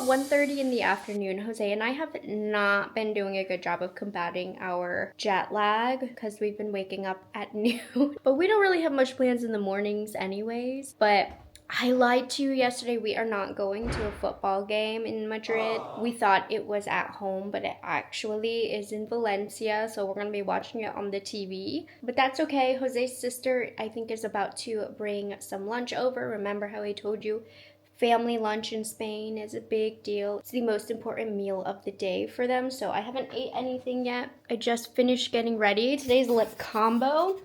1:30 in the afternoon. Jose and I have not been doing a good job of combating our jet lag because we've been waking up at noon. But we don't really have much plans in the mornings anyways. But I lied to you yesterday. We are not going to a football game in Madrid. We thought it was at home, but it actually is in Valencia. So we're going to be watching it on the TV. But that's okay. Jose's sister, I think, is about to bring some lunch over. Remember how I told you family lunch in Spain is a big deal. It's the most important meal of the day for them. So I haven't ate anything yet. I just finished getting ready. Today's lip combo.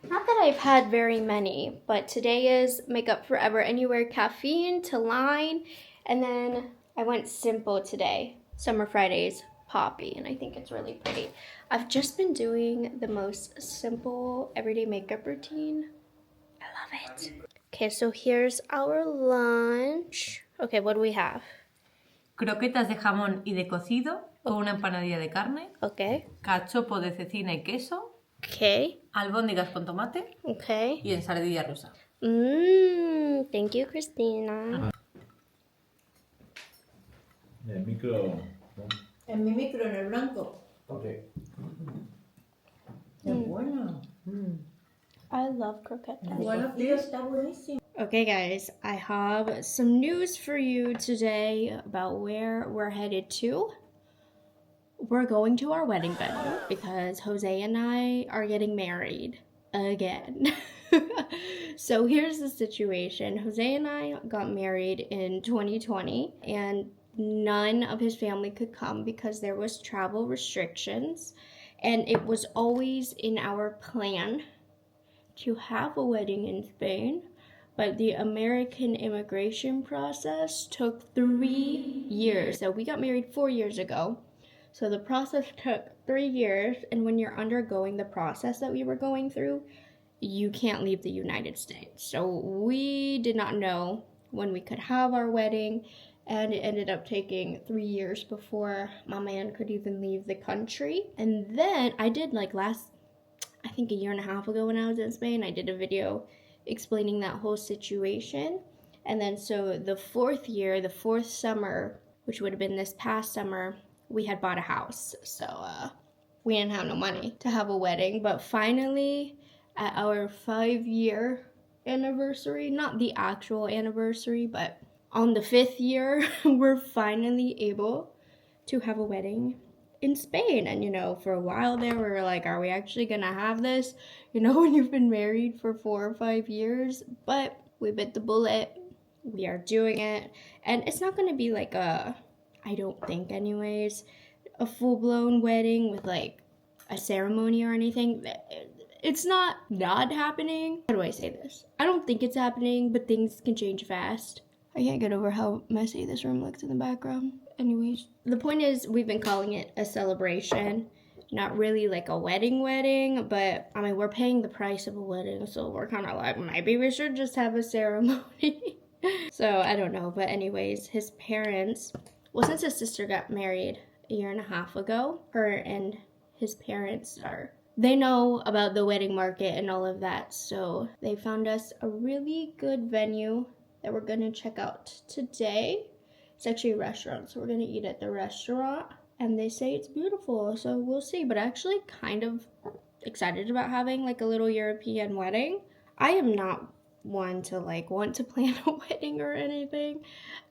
Not that I've had very many, but today is Makeup Forever Anywhere Caffeine to Line. And then I went simple today. Summer Fridays Poppy, and I think it's really pretty. I've just been doing the most simple everyday makeup routine. I love it. Okay, so here's our lunch. Okay, what do we have? Croquetas de jamón y de cocido con una empanadilla de carne. Okay. Cachopo de cecina y queso. Okay. Albóndigas con tomate. Okay. Y ensaladilla rusa. Thank you, Christina. El micro. En mi micro, en el blanco. Ok. Es bueno. I love croquetas. Bueno, tío, está buenísimo. Okay, guys, I have some news for you today about where we're headed to. We're going to our wedding venue because Jose and I are getting married again. So here's the situation. Jose and I got married in 2020 and none of his family could come because there was travel restrictions, and it was always in our plan to have a wedding in Spain, but the American immigration process took 3 years. So we got married 4 years ago. So the process took 3 years, and when you're undergoing the process that we were going through, you can't leave the United States. So we did not know when we could have our wedding, and it ended up taking 3 years before my man could even leave the country. And then I did I think a year and a half ago when I was in Spain, I did a video explaining that whole situation. And then so the 4th year, the 4th summer, which would have been this past summer, we had bought a house. So we didn't have no money to have a wedding. But finally, at our 5-year anniversary, not the actual anniversary, but on the 5th year, we're finally able to have a wedding in Spain. And, for a while there, we were like, are we actually gonna have this? When you've been married for 4 or 5 years. But we bit the bullet. We are doing it. And it's not gonna be like I don't think anyways, a full-blown wedding with like a ceremony or anything. It's not happening. How do I say this? I don't think it's happening, but things can change fast. I can't get over how messy this room looks in the background. Anyways, the point is we've been calling it a celebration, not really like a wedding, but I mean, we're paying the price of a wedding, so we're kind of like, maybe we should just have a ceremony. So I don't know, but anyways, his parents, well, since his sister got married a year and a half ago, her and his parents they know about the wedding market and all of that, so they found us a really good venue that we're gonna check out today. It's actually a restaurant, so we're gonna eat at the restaurant, and they say it's beautiful, so we'll see. But actually kind of excited about having like a little European wedding. I am not one to want to plan a wedding or anything.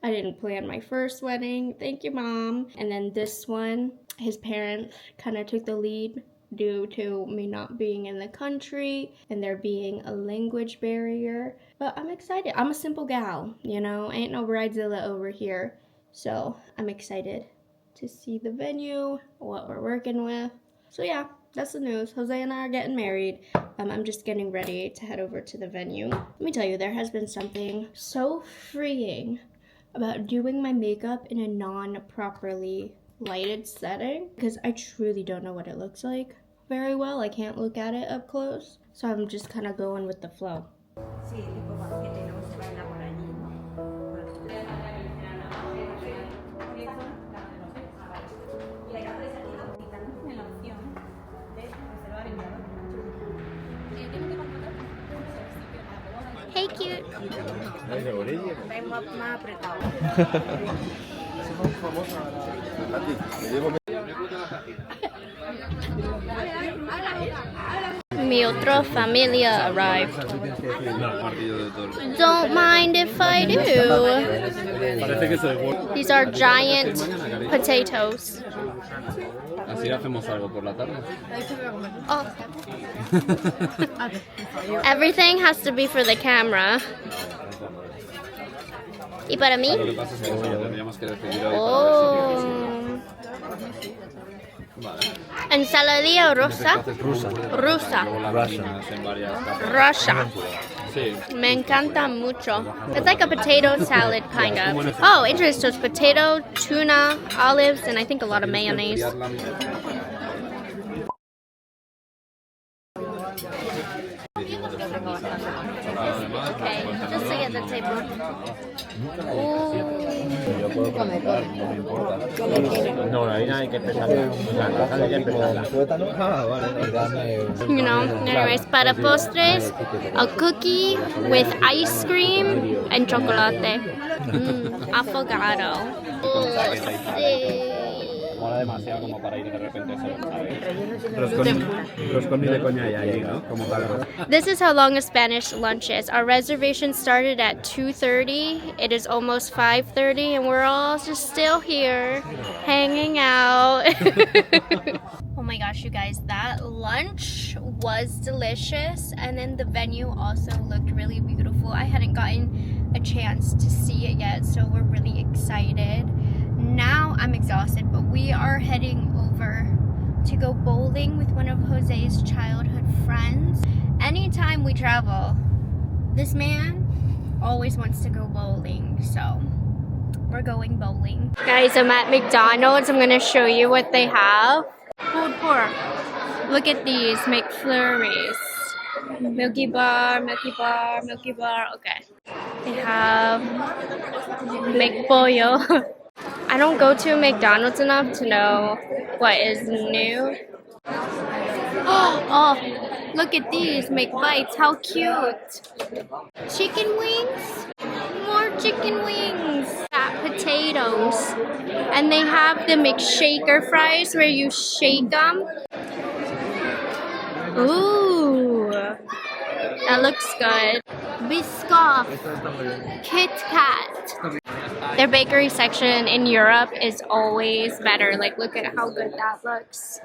I didn't plan my first wedding, thank you, Mom. And then this one, his parents kind of took the lead due to me not being in the country and there being a language barrier. But I'm excited. I'm a simple gal, ain't no bridezilla over here. So I'm excited to see the venue, what we're working with. So yeah, that's the news. Jose and I are getting married. I'm just getting ready to head over to the venue. Let me tell you, there has been something so freeing about doing my makeup in a non-properly lighted setting, because I truly don't know what it looks like very well. I can't look at it up close, so I'm just kind of going with the flow. Hey, cute. Más apretado. Mi otra familia arrived. Don't mind if I do. These are giant potatoes. Así hacemos algo por la tarde. Oh. Everything has to be for the camera. ¿Y para mí? Lo que pasa es que eso lo tendríamos que decidir hoy. Oh. Ensaladilla rusa. Rusa. Russia. Sí. Me encanta mucho. It's like a potato salad kind of. Oh, interesting. So it's potato, tuna, olives, and I think a lot of mayonnaise. Okay, just to get the table. No, la harina hay que pesarla. O sea, la sal hay que pesarla. You know, anyways, para postres, a cookie with ice cream and chocolate. Affogato. Mola demasiado como para ir de repente solo, ¿sabes? Roscón ni de coña ya ahí, ¿no? Como calor. This is how long a Spanish lunch is. Our reservation started at 2:30. It is almost 5:30 and we're all just still here hanging out. Oh my gosh, you guys, that lunch was delicious, and then the venue also looked really beautiful. I hadn't gotten a chance to see it yet, so we're really excited. Now I'm exhausted, but we are heading over to go bowling with one of Jose's childhood friends. Anytime we travel, this man always wants to go bowling, so we're going bowling. Guys, I'm at McDonald's. I'm gonna show you what they have. Pulled pork. Look at these McFlurries. Milky bar, Milky bar, Milky bar. Okay. They have McPollo. I don't go to McDonald's enough to know what is new. Oh, look at these McBites. How cute. Chicken wings? More chicken wings. Got potatoes. And they have the McShaker fries where you shake them. Ooh. That looks good. Biscoff. Kit Kat. Their bakery section in Europe is always better. Like, look at how good that looks.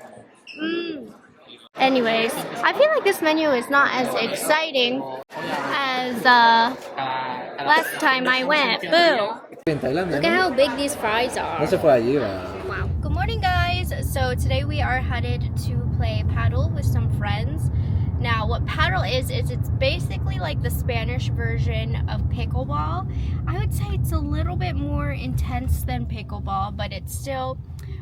Anyways, I feel like this menu is not as exciting as last time I went. Boo! Look at how big these fries are. Wow. Good morning, guys. So today we are headed to play paddle with some friends. Now, what paddle is it's basically like the Spanish version of pickleball. I would say it's a little bit more intense than pickleball, but it's still,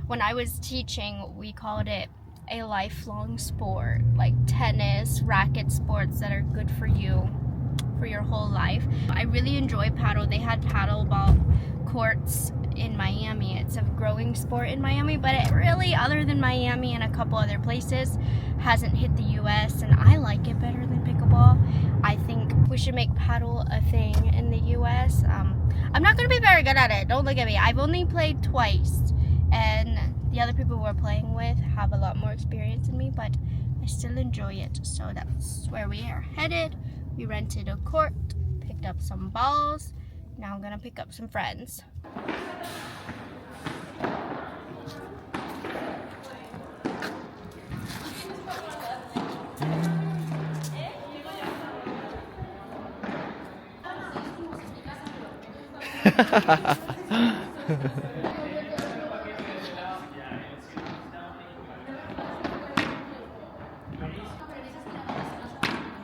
when I was teaching, we called it a lifelong sport, like tennis, racket sports that are good for you for your whole life. I really enjoy paddle. They had paddleball courts in Miami. It's a growing sport in Miami, but it really, other than Miami and a couple other places, hasn't hit the US, and I like it better than pickleball. I think we should make paddle a thing in the US. I'm not gonna be very good at it, don't look at me. I've only played twice, and the other people we're playing with have a lot more experience than me, but I still enjoy it. So that's where we are headed. We rented a court, picked up some balls. Now I'm gonna pick up some friends.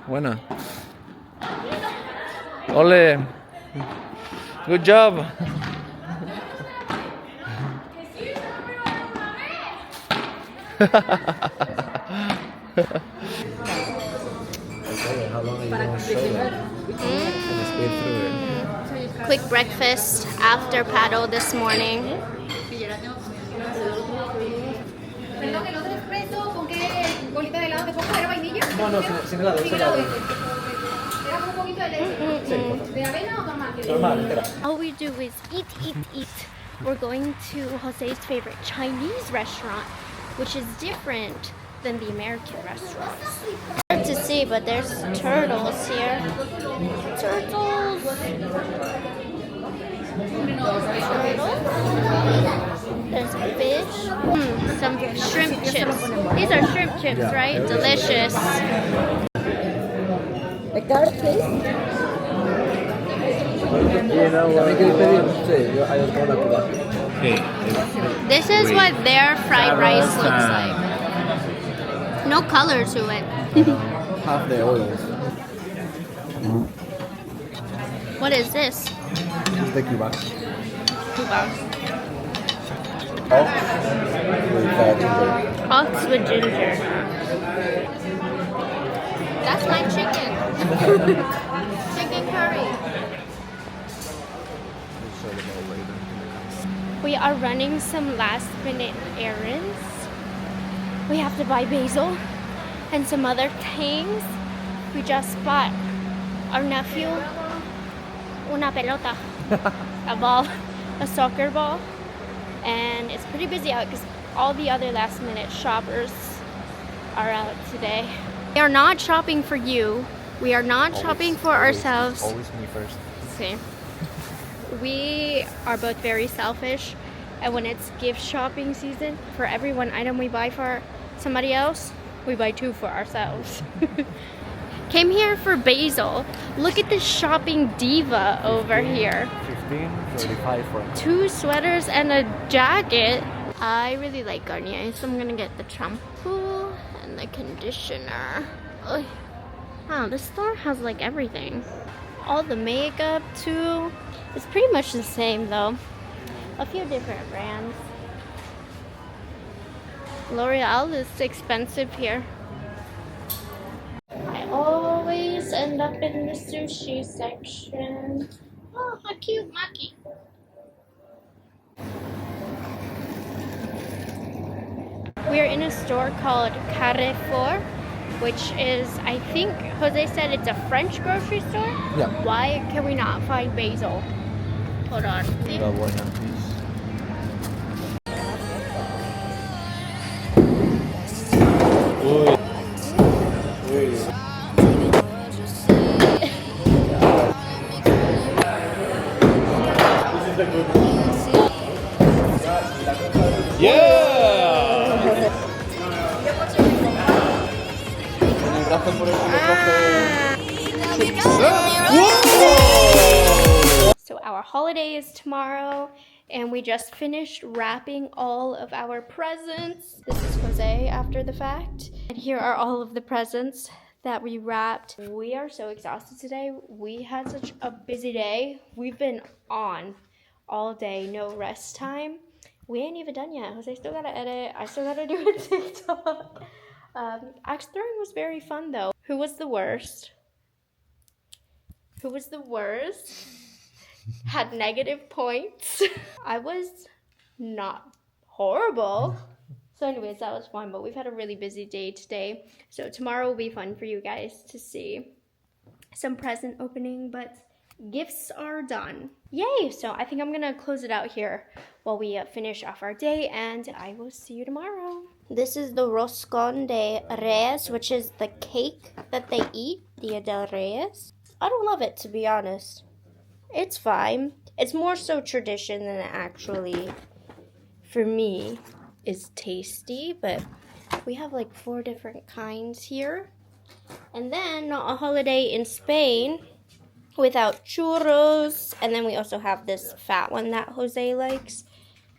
Buena. Ole. Good job. Quick breakfast after paddle this morning. All we do is eat, eat, eat. We're going to Jose's favorite Chinese restaurant, which is different than the American restaurants. Hard to see, but there's turtles here. Turtles. There's fish. Some shrimp chips. These are shrimp chips, right? Delicious. This is what their fried rice looks like. No color to it. Half the oils. What is this? It's the Cuba. Cuba. Ginger. Ox with ginger. That's my chicken. Chicken curry. We are running some last minute errands. We have to buy basil and some other things. We just bought our nephew una pelota, a ball, a soccer ball. And it's pretty busy out because all the other last minute shoppers are out today. We are not shopping for you. We are not shopping for ourselves. Always me first. Okay. We are both very selfish, and when it's gift shopping season, for every one item we buy for somebody else, we buy two for ourselves. Came here for basil. Look at this shopping diva over here. 15.35 for 2 sweaters and a jacket. I really like Garnier, so I'm gonna get the shampoo and the conditioner. Ugh. Wow, this store has like everything. All the makeup too. It's pretty much the same though. A few different brands. L'Oreal is expensive here. I always end up in the sushi section. Oh, how cute, Maki. We're in a store called Carrefour, which is, I think, Jose said it's a French grocery store? Yeah. Why can we not find basil? Hold on. See? the one and piece. So our holiday is tomorrow, and we just finished wrapping all of our presents. This is Jose after the fact. And here are all of the presents that we wrapped. We are so exhausted today. We had such a busy day. We've been on all day, no rest time. We ain't even done yet. Jose still gotta edit. I still gotta do a TikTok. Axe throwing was very fun though. Who was the worst? Who was the worst? Had negative points. I was not horrible. So anyways, that was fun, but we've had a really busy day today. So tomorrow will be fun for you guys to see some present opening, but gifts are done. Yay! So I think I'm gonna close it out here while we finish off our day, and I will see you tomorrow. This is the Roscon de Reyes, which is the cake that they eat, Dia del Reyes. I don't love it, to be honest. It's fine. It's more so tradition than it actually, for me, is tasty, but we have like 4 different kinds here. And then a holiday in Spain without churros, and then we also have this fat one that Jose likes.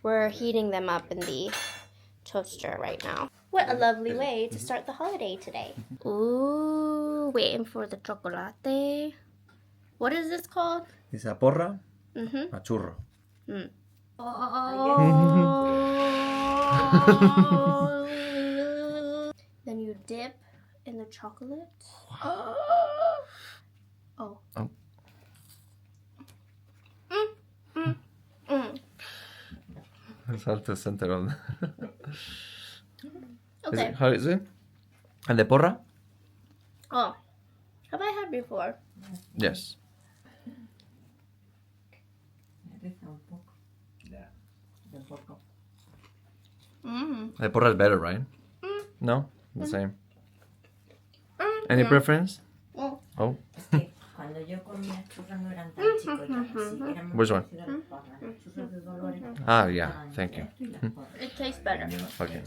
We're heating them up in the toaster right now. What a lovely way to start the holiday today. Ooh, waiting for the chocolate. What is this called? It's a porra, Mm-hmm. a churro. Then you dip in the chocolate. Oh. It's hard to center on. Okay. How is it? And the porra? Oh. Have I had before? Yes. The porra is better, right? No? The same. Any preference? Oh. Es que cuando yo comía churros no eran tan chicos, ya así, eran más Which one? parecidos a las porras. Los churros de Dolores Ah, yeah. Thank you. y las porras. It tastes better. Okay.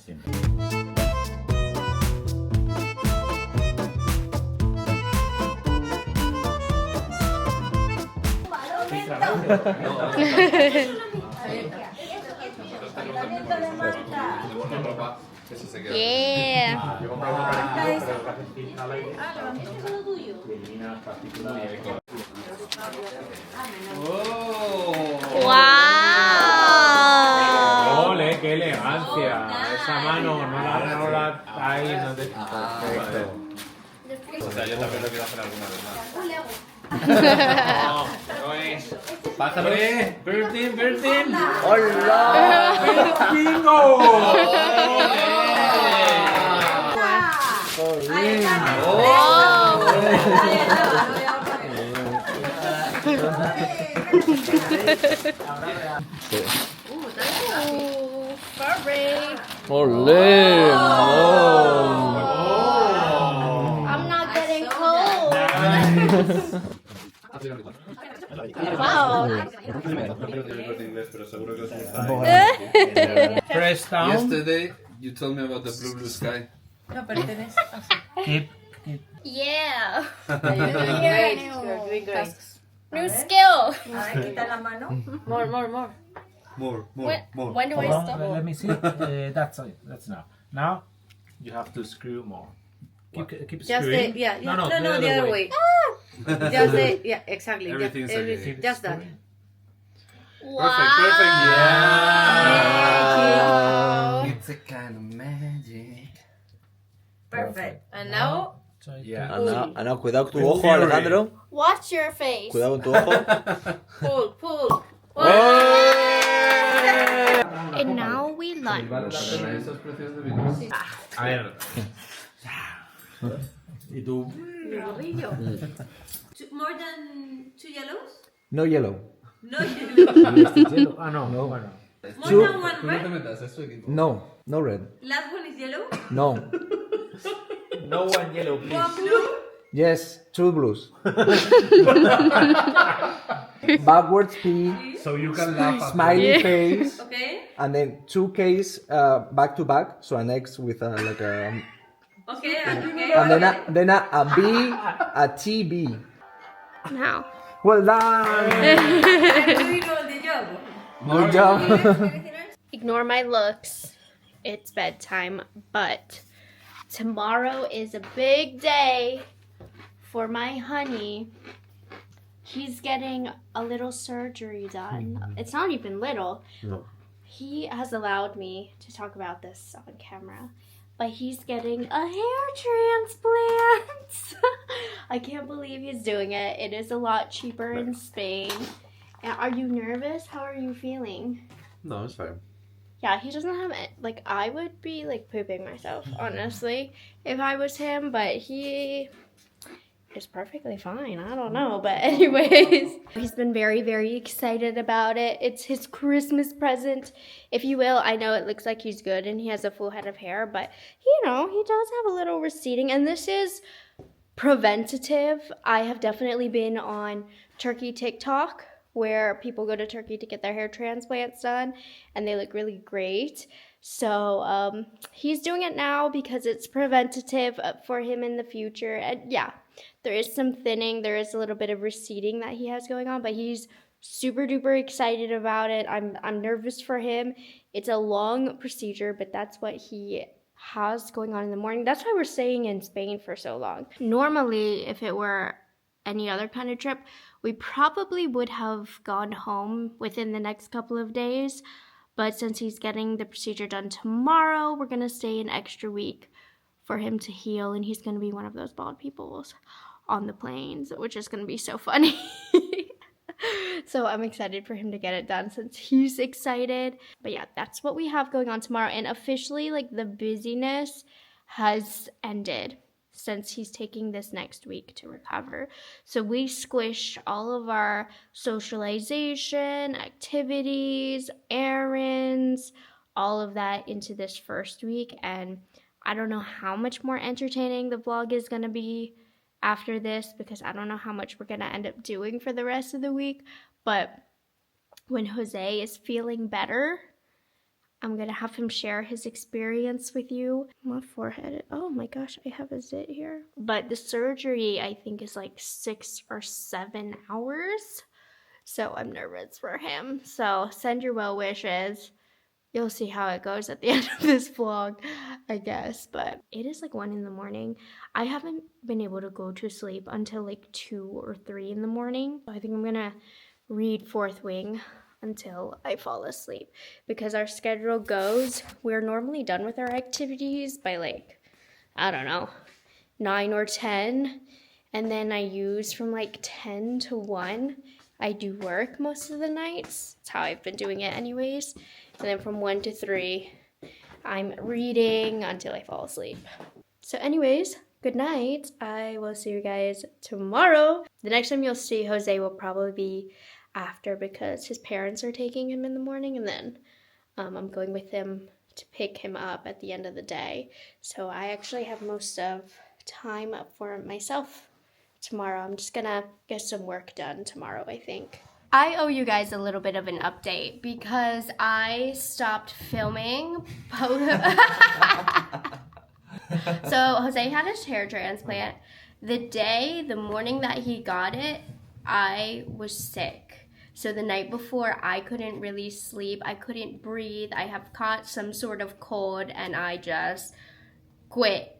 Yeah. Wow. ¡Ole, qué elegancia! Esa mano, no la ahí, no te... Perfecto. O sea, yo también lo quiero hacer alguna vez más. No es... ¡Pájaro! ¡Birthday! ¡Hola! ¡Bingo! Ooh, furry. ¡Olé! I'm not getting cold. Wow. Pero seguro que os gusta. Press down. Yesterday, you told me about the blue sky. No, pero tienes así. Keep. Yeah. You're doing great. You're doing great. New skill. A ver, quita la mano. More. More. When do I Hold on, stop? let me see. That's it. That's now. Now, you have to screw more. Keep Just screwing. the, No, the other way. Just the, yeah, exactly. Everything's okay. Just that. Perfect. Wow. It's a kind of magic. Perfect. And now, Yeah. Ana, cuidado con tu ojo, Alejandro. Watch your face. Cuidado con tu ojo. pull. And now we lunch. Esos precios de vino. A ver. ¿Y tú? more than 2 yellows? No yellow. No yellow. Ah, no. No. Bueno. More Two- than one Tú no te red? metas, es su equipo. No, no red. Last one is yellow? No. No one yellow, please. One blue? Yes, two blues. Backwards P, So you can laugh at smiley face, Okay. and then two Ks back to back. So an X with like a, Okay. and then a B, a TB. Now. Well done. Doing all the job. Good job. Ignore my looks. It's bedtime, but tomorrow is a big day for my honey. He's getting a little surgery done. It's not even little. No. He has allowed me to talk about this on camera, but he's getting a hair transplant. I can't believe he's doing it. It is a lot cheaper in Spain. And are you nervous? How are you feeling? No, it's fine. Yeah, he doesn't have it. Like, I would be, like, pooping myself, honestly, if I was him. But he is perfectly fine. I don't know. But anyways, he's been very, very excited about it. It's his Christmas present, if you will. I know it looks like he's good and he has a full head of hair. But, you know, he does have a little receding. And this is preventative. I have definitely been on Turkey TikTok, where people go to Turkey to get their hair transplants done, and they look really great. So he's doing it now because it's preventative for him in the future. And yeah, there is some thinning, there is a little bit of receding that he has going on, but he's super duper excited about it. I'm nervous for him. It's a long procedure, but that's what he has going on in the morning. That's why we're staying in Spain for so long. Normally, if it were any other kind of trip, we probably would have gone home within the next couple of days. But since he's getting the procedure done tomorrow, we're going to stay an extra week for him to heal. And he's going to be one of those bald people on the planes, which is going to be so funny. So I'm excited for him to get it done since he's excited. But yeah, that's what we have going on tomorrow. And officially, like, the busyness has ended. since he's taking this next week to recover. So we squished all of our socialization, activities, errands, all of that into this first week. And I don't know how much more entertaining the vlog is going to be after this, because I don't know how much we're going to end up doing for the rest of the week. But when Jose is feeling better, I'm gonna have him share his experience with you. My forehead, oh my gosh, I have a zit here. But the surgery, I think, is like 6 or 7 hours. So I'm nervous for him. So send your well wishes. You'll see how it goes at the end of this vlog, I guess. But it is like 1 in the morning. I haven't been able to go to sleep until like 2 or 3 in the morning. I think I'm gonna read Fourth Wing until I fall asleep, because our schedule goes, we're normally done with our activities by like, I don't know, 9 or 10, and then I use from like 10 to 1, I do work most of the nights. That's how I've been doing it anyways. And then from 1 to 3, I'm reading until I fall asleep. So anyways, good night. I will see you guys tomorrow. The next time you'll see Jose will probably be after, because his parents are taking him in the morning, and then I'm going with him to pick him up at the end of the day. So I actually have most of time up for myself tomorrow. I'm just gonna get some work done tomorrow, I think. I owe you guys a little bit of an update because I stopped filming. So Jose had his hair transplant. The morning that he got it, I was sick. So the night before, I couldn't really sleep. I couldn't breathe. I have caught some sort of cold, and I just quit.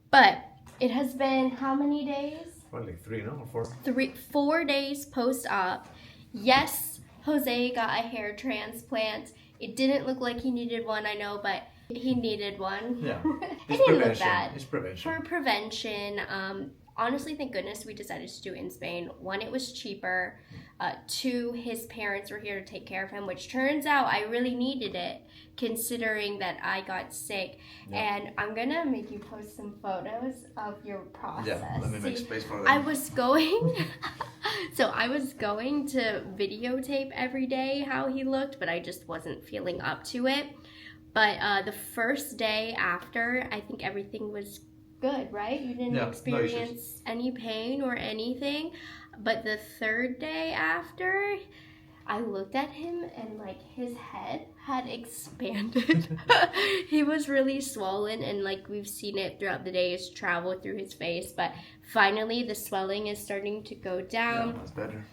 But it has been how many days? Well, like 3, no? Or 4? 4 days post-op. Yes, Jose got a hair transplant. It didn't look like he needed one, I know, but he needed one. Yeah. It didn't look bad. It's prevention. For prevention, honestly, thank goodness we decided to do it in Spain. 1, it was cheaper. 2, his parents were here to take care of him, which turns out I really needed it, considering that I got sick. Yeah. And I'm gonna make you post some photos of your process. Yeah, let me make space for them. I was going to videotape every day how he looked, but I just wasn't feeling up to it. But the first day after, I think everything was good, right? You didn't experience any pain or anything. But the 3rd day after, I looked at him and like his head had expanded. He was really swollen, and like we've seen it throughout the days travel through his face. But finally the swelling is starting to go down. Yeah, that's better.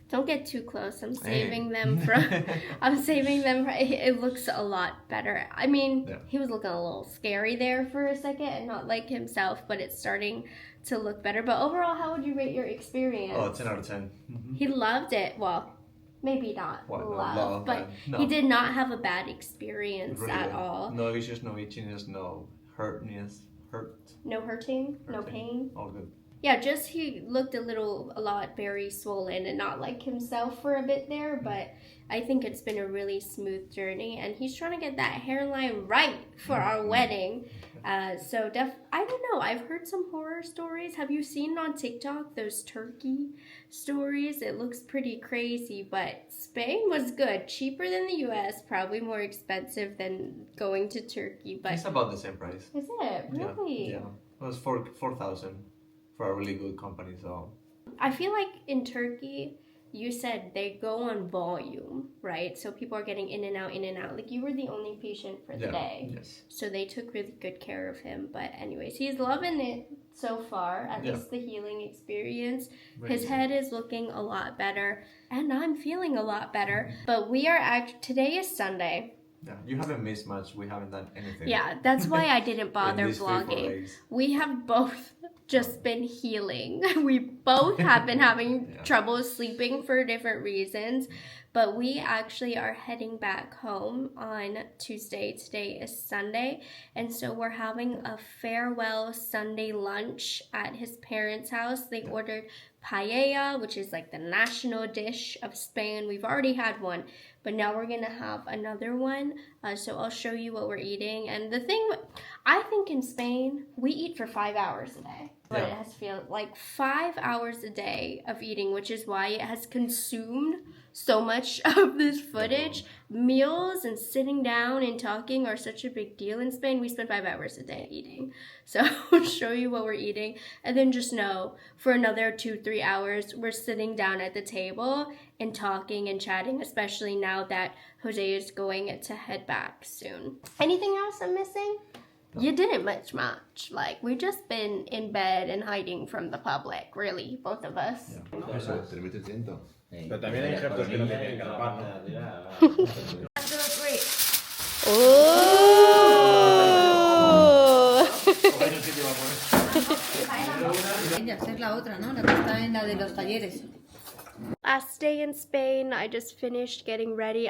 Don't get too close. I'm saving them for it looks a lot better. I mean, he was looking a little scary there for a second and not like himself, but it's starting to look better. But overall, how would you rate your experience? Oh, 10 out of 10. Mm-hmm. He loved it. Well, maybe not love, but no. He did not have a bad experience really at all. No issues, no itchiness, no hurtness. No hurting, no pain. All good. Yeah, just he looked a lot very swollen and not like himself for a bit there, but I think it's been a really smooth journey, and he's trying to get that hairline right for our wedding. I don't know, I've heard some horror stories. Have you seen on TikTok those Turkey stories? It looks pretty crazy, but Spain was good. Cheaper than the US, probably more expensive than going to Turkey, but it's about the same price. Is it? Really? Yeah. It was 4,000 for a really good company, so I feel like in Turkey, you said they go on volume, right? So people are getting in and out. Like, you were the only patient for the day. Yes. So they took really good care of him. But anyways, he's loving it so far, at least the healing experience. His head is looking a lot better, and I'm feeling a lot better. But today is Sunday. Yeah, you haven't missed much. We haven't done anything. Yeah, that's why I didn't bother these 3-4 vlogging. days. We have both just been healing. We both have been having trouble sleeping for different reasons. But we actually are heading back home on Tuesday. Today is Sunday. And so we're having a farewell Sunday lunch at his parents' house. They ordered paella, which is like the national dish of Spain. We've already had one, but now we're gonna have another one. So I'll show you what we're eating. And the thing, I think in Spain, we eat for 5 hours a day. But it has to feel like 5 hours a day of eating, which is why it has consumed so much of this footage. Meals and sitting down and talking are such a big deal in Spain. We spend 5 hours a day eating. So I'll show you what we're eating. And then just know, for another 2-3 hours, we're sitting down at the table and talking and chatting, especially now that Jose is going to head back soon. Anything else I'm missing? You didn't much. Like, we've just been in bed and hiding from the public, really, both of us. Eso, 3.300. Pero también hay injertos que no te tienen que tapar, ¿no? Ella, esa es la otra, ¿no? La que está en la de los talleres. Last day in Spain, I just finished getting ready.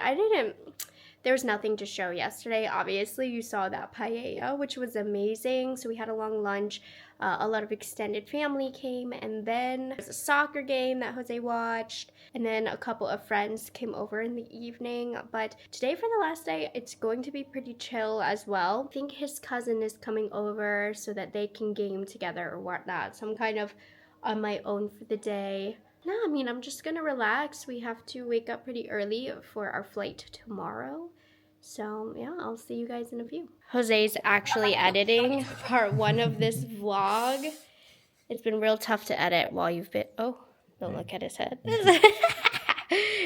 There was nothing to show yesterday. Obviously, you saw that paella, which was amazing. So we had a long lunch. A lot of extended family came, and then there was a soccer game that Jose watched, and then a couple of friends came over in the evening. But today, for the last day, it's going to be pretty chill as well. I think his cousin is coming over so that they can game together or whatnot. So I'm kind of on my own for the day. No, I mean, I'm just gonna relax. We have to wake up pretty early for our flight tomorrow. So yeah, I'll see you guys in a few. Jose's actually editing part 1 of this vlog. It's been real tough to edit while you've been, oh, don't look at his head.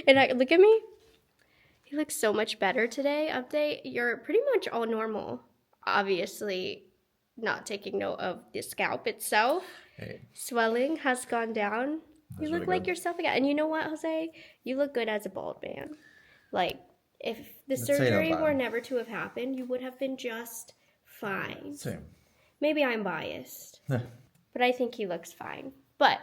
And look at me. He looks so much better today. Update, you're pretty much all normal. Obviously, not taking note of the scalp itself. Hey. Swelling has gone down. You look like yourself again. And you know what, Jose? You look good as a bald man. Like, if the surgery were never to have happened, you would have been just fine. Same. Maybe I'm biased. But I think he looks fine. But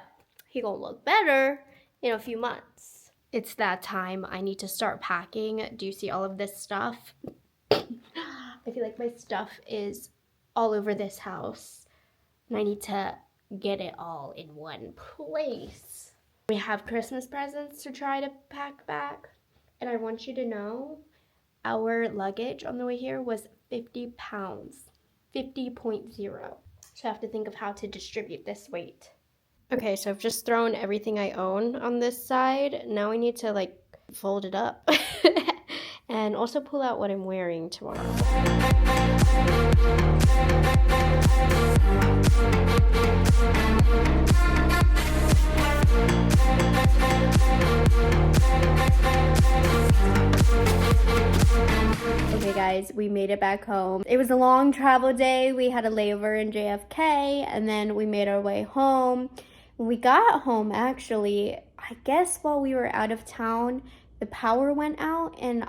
he gonna look better in a few months. It's that time. I need to start packing. Do you see all of this stuff? I feel like my stuff is all over this house. And I need to get it all in one place. We have Christmas presents to try to pack back. And I want you to know, our luggage on the way here was 50 pounds. 50.0. So I have to think of how to distribute this weight. Okay, so I've just thrown everything I own on this side. Now I need to, like, fold it up. And also pull out what I'm wearing tomorrow. Okay guys, we made it back home. It was a long travel day. We had a layover in JFK and then we made our way home. When we got home, actually, I guess while we were out of town, the power went out and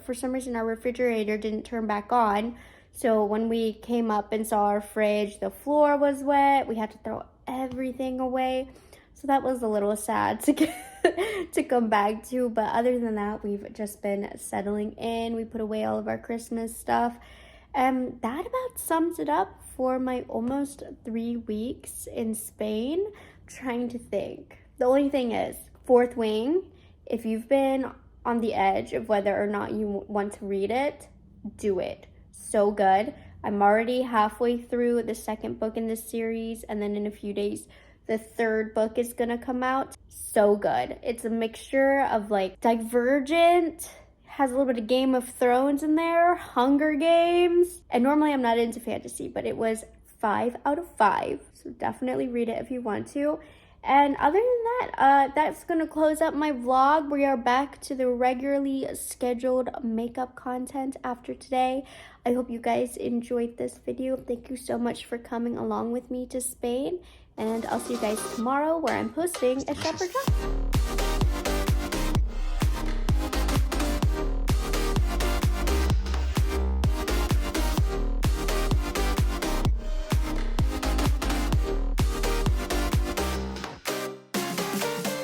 for some reason our refrigerator didn't turn back on. So when we came up and saw our fridge, the floor was wet. We had to throw everything away. So that was a little sad to come back to. But other than that, we've just been settling in. We put away all of our Christmas stuff. And that about sums it up for my almost 3 weeks in Spain. I'm trying to think. The only thing is, Fourth Wing, if you've been on the edge of whether or not you want to read it, do it. So good. I'm already halfway through the second book in this series, and then in a few days, the third book is gonna come out. So good. It's a mixture of like Divergent, has a little bit of Game of Thrones in there, Hunger Games, and normally I'm not into fantasy, but it was 5 out of 5. So definitely read it if you want to. And other than that, that's gonna close up my vlog. We are back to the regularly scheduled makeup content after today. I hope you guys enjoyed this video. Thank you so much for coming along with me to Spain. And I'll see you guys tomorrow where I'm posting a Rephr Brushes.